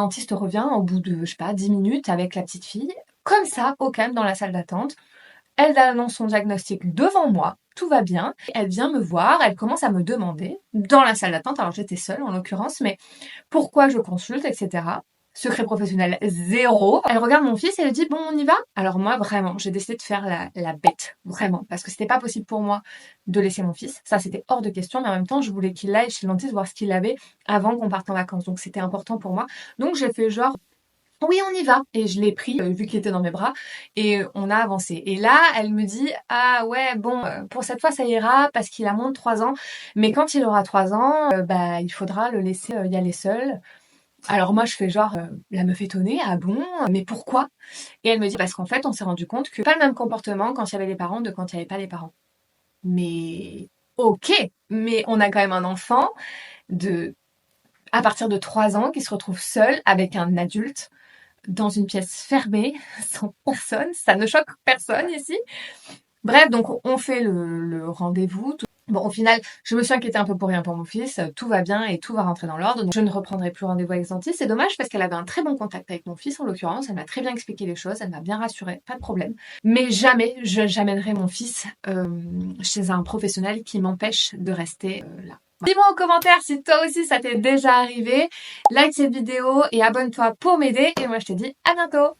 Le dentiste revient au bout de, je sais pas, 10 minutes avec la petite fille, comme ça, au calme, dans la salle d'attente. Elle annonce son diagnostic devant moi, tout va bien. Elle vient me voir, elle commence à me demander, dans la salle d'attente, alors j'étais seule en l'occurrence, mais pourquoi je consulte, etc. Secret professionnel zéro. Elle regarde mon fils et elle dit bon on y va. Alors moi vraiment j'ai décidé de faire la bête, vraiment, parce que c'était pas possible pour moi de laisser mon fils. Ça c'était hors de question, mais en même temps je voulais qu'il aille chez le dentiste voir ce qu'il avait avant qu'on parte en vacances. Donc c'était important pour moi. Donc j'ai fait genre oui, on y va. Et je l'ai pris, vu qu'il était dans mes bras, et on a avancé. Et là, elle me dit, ah ouais, bon, pour cette fois, ça ira, parce qu'il a moins de 3 ans. Mais quand il aura 3 ans, bah, il faudra le laisser y aller seul. Alors moi, je fais genre, la meuf étonnée, ah bon, mais pourquoi? Et elle me dit, parce qu'en fait, on s'est rendu compte que pas le même comportement quand il y avait les parents de quand il n'y avait pas les parents. Mais, ok, mais on a quand même un enfant de, à partir de 3 ans qui se retrouve seul avec un adulte dans une pièce fermée, sans personne, ça ne choque personne ici. Bref, donc on fait le rendez-vous. Bon, au final, je me suis inquiétée un peu pour rien pour mon fils, tout va bien et tout va rentrer dans l'ordre, donc je ne reprendrai plus rendez-vous avec ce dentiste. C'est dommage parce qu'elle avait un très bon contact avec mon fils en l'occurrence, elle m'a très bien expliqué les choses, elle m'a bien rassurée, pas de problème. Mais jamais j'amènerai mon fils chez un professionnel qui m'empêche de rester là. Dis-moi en commentaire si toi aussi ça t'est déjà arrivé, like cette vidéo et abonne-toi pour m'aider et moi je te dis à bientôt.